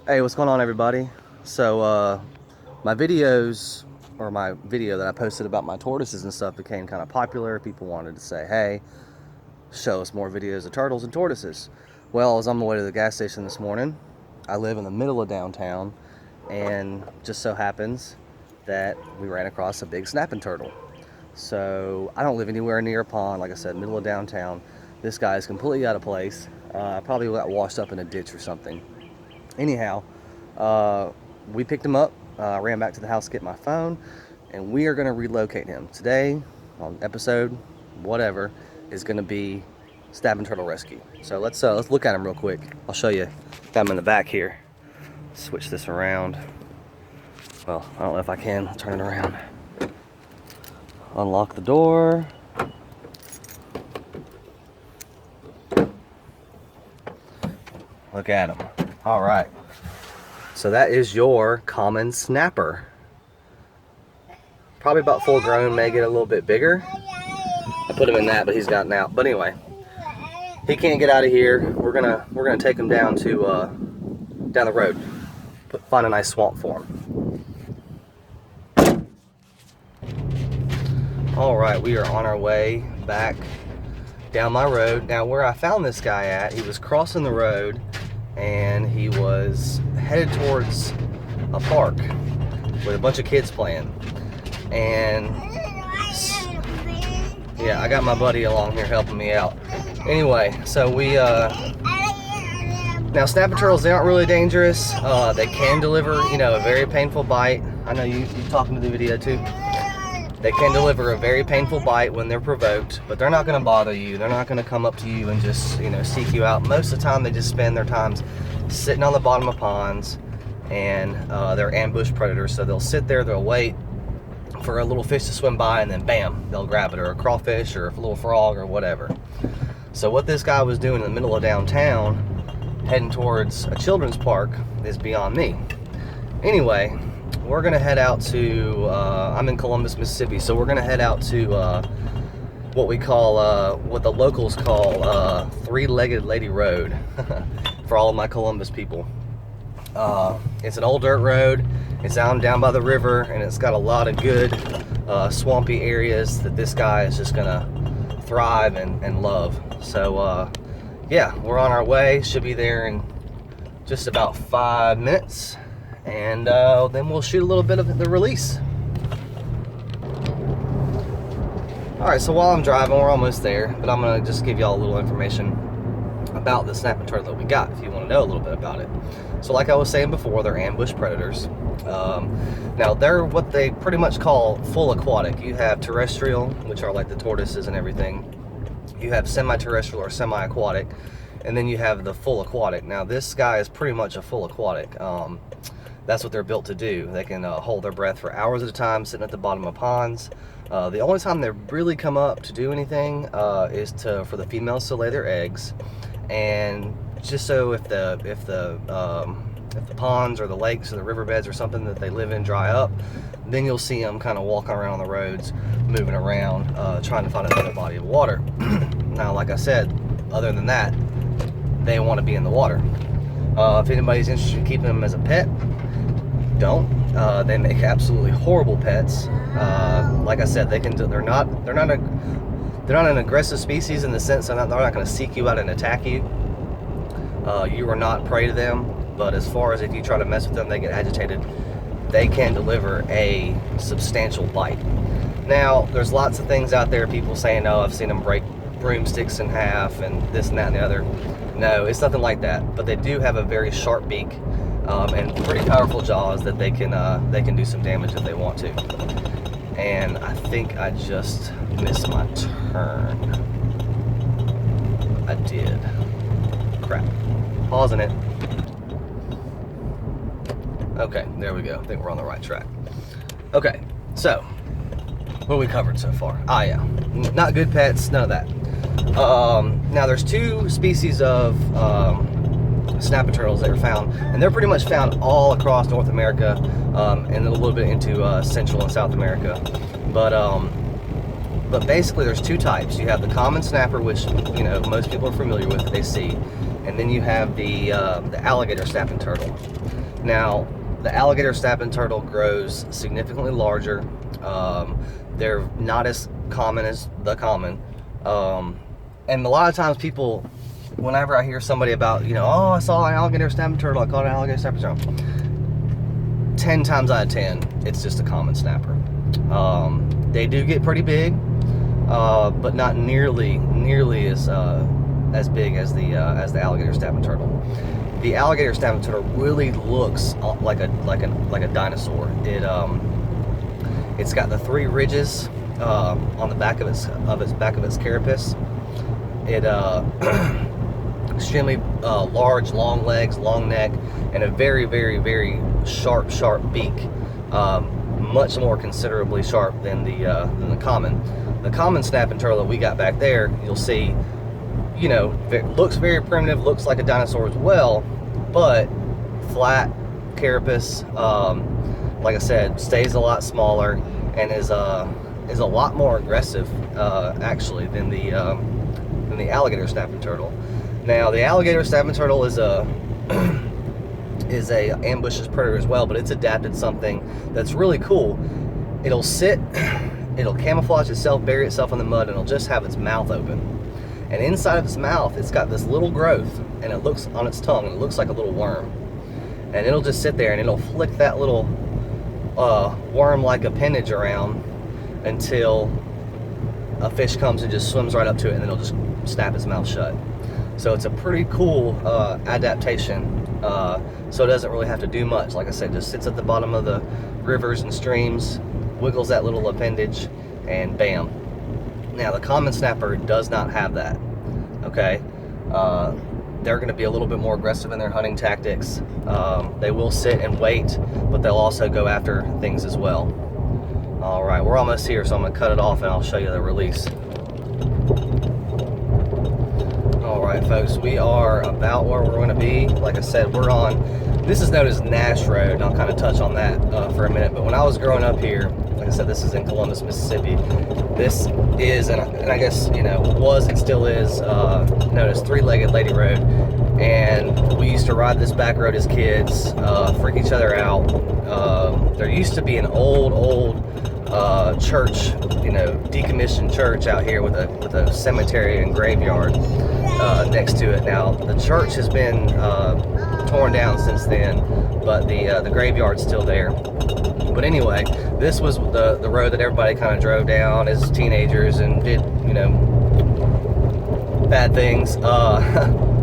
Hey, what's going on, everybody? So, my videos, or my video that I posted about my tortoises and stuff became kind of popular. People wanted to say, hey, show us more videos of turtles and tortoises. Well, I was on my way to the gas station this morning. I live in the middle of downtown, and just so happens that we ran across a big snapping turtle. So, I don't live anywhere near a pond, like I said, middle of downtown. This guy is completely out of place. Probably got washed up in a ditch or something. Anyhow, we picked him up, ran back to the house to get my phone, and we are going to relocate him. Today, on episode whatever, is going to be Snapping Turtle Rescue. So let's look at him real quick. I'll show you. Got him in the back here. Switch this around. Well, I don't know if I can. I'll turn it around. Unlock the door. Look at him. All right. So that is your common snapper. Probably about full grown, may get a little bit bigger. I put him in that, but he's gotten out. But anyway, he can't get out of here. We're gonna take him down to down the road. Find a nice swamp for him. All right, we are on our way back down my road. Now, where I found this guy at, he was crossing the road and he was headed towards a park with a bunch of kids playing. And yeah, I got my buddy along here helping me out. Anyway, so we now snapping turtles, they aren't really dangerous. They can deliver, a very painful bite. I know you're talking to the video too. They can deliver a very painful bite when they're provoked, but they're not going to bother you. They're not going to come up to you and just, seek you out. Most of the time, they just spend their times sitting on the bottom of ponds, and they're ambush predators. So they'll sit there, they'll wait for a little fish to swim by, and then bam, they'll grab it, or a crawfish, or a little frog, or whatever. So what this guy was doing in the middle of downtown, heading towards a children's park, is beyond me. Anyway, we're gonna head out to, I'm in Columbus, Mississippi, so we're gonna head out to what we call, what the locals call Three-Legged Lady Road for all of my Columbus people. It's an old dirt road. It's down by the river, and it's got a lot of good swampy areas that this guy is just gonna thrive and love. So yeah, we're on our way. Should be there in just about 5 minutes. And then we'll shoot a little bit of the release. Alright, so while I'm driving, we're almost there, but I'm going to just give y'all a little information about the snapping turtle that we got, if you want to know a little bit about it. So like I was saying before, they're ambush predators. Now, they're what they pretty much call full aquatic. You have terrestrial, which are like the tortoises and everything. You have semi-terrestrial or semi-aquatic, and then you have the full aquatic. Now, this guy is pretty much a full aquatic. That's what they're built to do. They can hold their breath for hours at a time, sitting at the bottom of ponds. The only time they really come up to do anything is for the females to lay their eggs, and just so if the ponds or the lakes or the riverbeds or something that they live in dry up, then you'll see them kind of walking around the roads, moving around, trying to find another body of water. Now, like I said, other than that, they want to be in the water. If anybody's interested in keeping them as a pet, don't. They make absolutely horrible pets. Like I said, they're not an aggressive species in the sense that they're not going to seek you out and attack you. You are not prey to them. But as far as if you try to mess with them, they get agitated. They can deliver a substantial bite. Now, there's lots of things out there. People saying, "Oh, I've seen them break broomsticks in half and this and that and the other." No, it's nothing like that. But they do have a very sharp beak. And pretty powerful jaws that they can do some damage if they want to. And I think I just missed my turn. I did. Crap. Pausing it. Okay, there we go. I think we're on the right track. Okay, so what have we covered so far? Yeah, not good pets, none of that. Now there's two species of snapping turtles that are found, and they're pretty much found all across North America, and a little bit into Central and South America. But basically there's two types. You have the common snapper, which most people are familiar with, that they see, and then you have the alligator snapping turtle. Now, the alligator snapping turtle grows significantly larger. They're not as common as the common. And a lot of times people, whenever I hear somebody about, you know, oh, I saw an alligator snapping turtle, I caught an alligator snapping turtle, 10 times out of 10, it's just a common snapper. They do get pretty big, but not nearly as big as the alligator snapping turtle. The alligator snapping turtle really looks like a dinosaur. It's got the 3 ridges on the back of its carapace. It extremely large, long legs, long neck, and a very, very, very sharp beak. Much more considerably sharp than the common. The common snapping turtle that we got back there, you'll see, you know, looks very primitive, looks like a dinosaur as well, but flat carapace. Like I said, stays a lot smaller and is a lot more aggressive actually than the alligator snapping turtle. Now, the alligator snapping turtle is a ambushes predator as well, but it's adapted something that's really cool. It'll camouflage itself, bury itself in the mud, and it'll just have its mouth open. And inside of its mouth, it's got this little growth, and it looks on its tongue, and it looks like a little worm. And it'll just sit there, and it'll flick that little worm-like appendage around until a fish comes and just swims right up to it, and then it'll just snap its mouth shut. So it's a pretty cool adaptation. So it doesn't really have to do much. Like I said, just sits at the bottom of the rivers and streams, wiggles that little appendage, and bam. Now, the common snapper does not have that. Okay, they're going to be a little bit more aggressive in their hunting tactics. They will sit and wait, but they'll also go after things as well. All right, we're almost here, so I'm going to cut it off and I'll show you the release. All right, folks, we are about where we're going to be. Like I said, we're on, this is known as Nash Road, and I'll kind of touch on that for a minute. But when I was growing up here, like I said, this is in Columbus, Mississippi. This is, and I guess, you know, was and still is known as Three-Legged Lady Road. And we used to ride this back road as kids, freak each other out. There used to be an old church, you know, decommissioned church out here with a cemetery and graveyard next to it. Now, the church has been torn down since then, but the graveyard's still there. But anyway, this was the road that everybody kind of drove down as teenagers and did, you know, bad things.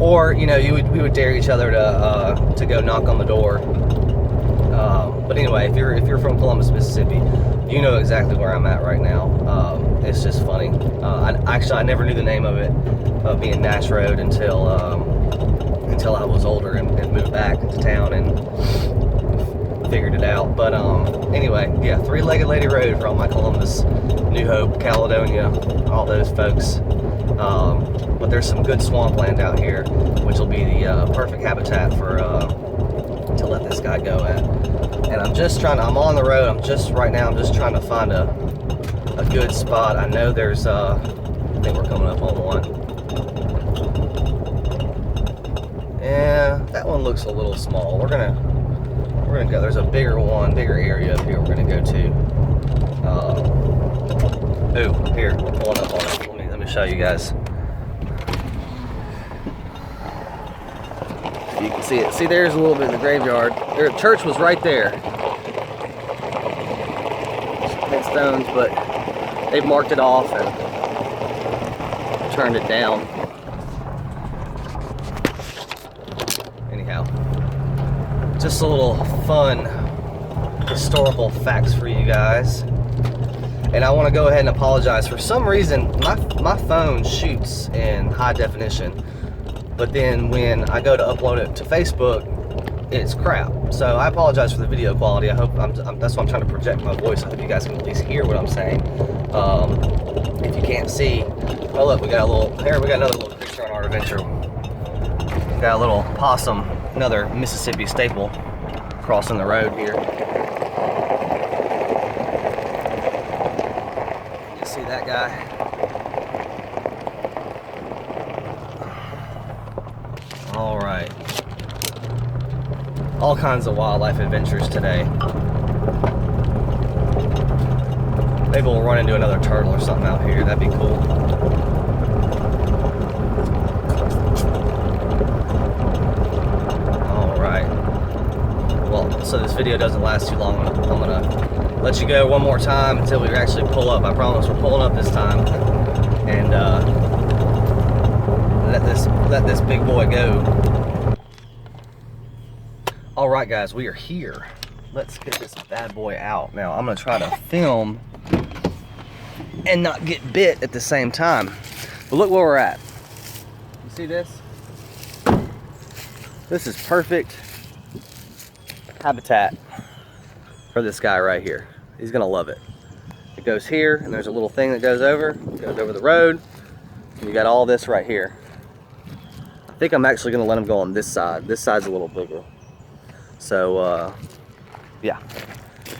Or, you know, we would dare each other to go knock on the door. But anyway, if you're from Columbus, Mississippi, you know exactly where I'm at right now. It's just funny. I never knew the name of it, being Nash Road, until I was older and moved back to town and figured it out. But anyway, yeah, Three-Legged Lady Road for all my Columbus, New Hope, Caledonia, all those folks. But there's some good swampland out here, which will be the perfect habitat for to let this guy go at. And I'm on the road. I'm just trying to find a good spot. I know there's I think we're coming up on one. Yeah, that one looks a little small. We're gonna go. There's a bigger area up here we're gonna go to. Ooh, here, we're pulling up on it. Let me show you guys. You can see it. See, there's a little bit of the graveyard. Their church was right there. Headstones, but they've marked it off and turned it down. Anyhow, just a little fun historical facts for you guys. And I want to go ahead and apologize. For some reason, my phone shoots in high definition, but then when I go to upload it to Facebook, it's crap. So I apologize for the video quality. I hope that's why I'm trying to project my voice. I hope you guys can at least hear what I'm saying. If you can't see, oh look, we got another little creature on our adventure. We got a little possum, another Mississippi staple, crossing the road here. You see that guy? All right. All kinds of wildlife adventures today. Maybe we'll run into another turtle or something out here. That'd be cool. All right. Well, so this video doesn't last too long. I'm gonna let you go one more time until we actually pull up. I promise we're pulling up this time, and let this big boy go. All right, guys, we are here. Let's get this bad boy out. Now, I'm gonna try to film and not get bit at the same time. But look where we're at. You see this? This is perfect habitat for this guy right here. He's gonna love it. It goes here, and there's a little thing that goes over the road, and you got all this right here. I think I'm actually gonna let him go on this side. This side's a little bigger. So, yeah,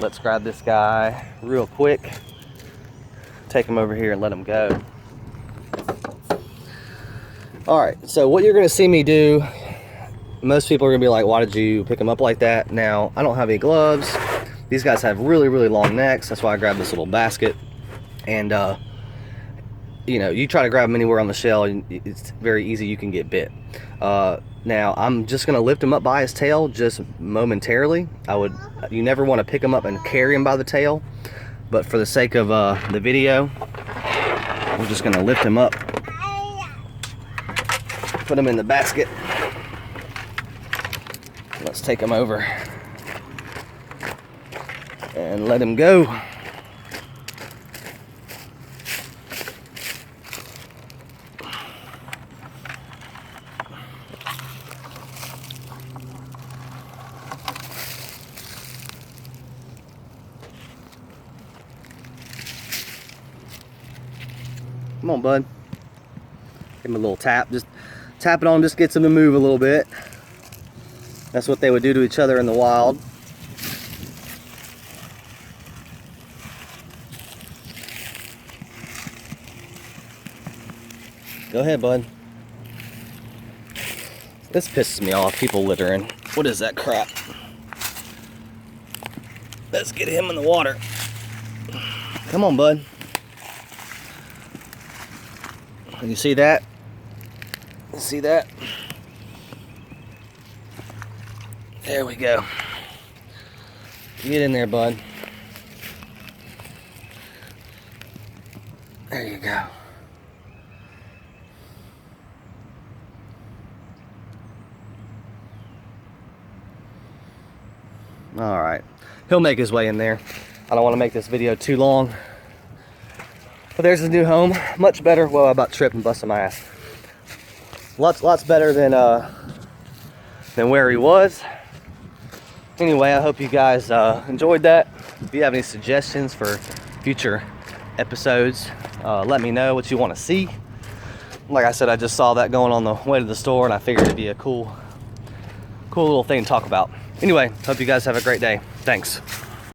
let's grab this guy real quick, take him over here and let him go. All right, so what you're gonna see me do, most people are gonna be like, why did you pick him up like that? Now, I don't have any gloves. These guys have really, really long necks. That's why I grabbed this little basket. And, you know, you try to grab them anywhere on the shell, and it's very easy, you can get bit. Now, I'm just gonna lift him up by his tail just momentarily. You never wanna pick him up and carry him by the tail, but for the sake of the video, we're just gonna lift him up, put him in the basket. Let's take him over and let him go. Come on, bud. Give him a little tap. Just tap it on, just gets him to move a little bit. That's what they would do to each other in the wild. Go ahead, bud. This pisses me off, people littering. What is that crap? Let's get him in the water. Come on, bud. You see that? See that? There we go. Get in there, bud. There you go. All right. He'll make his way in there. I don't want to make this video too long. But there's his new home. Much better. Well, I about tripped and busted my ass. Lots better than where he was. Anyway, I hope you guys enjoyed that. If you have any suggestions for future episodes, let me know what you want to see. Like I said, I just saw that going on the way to the store, and I figured it'd be a cool little thing to talk about. Anyway, hope you guys have a great day. Thanks.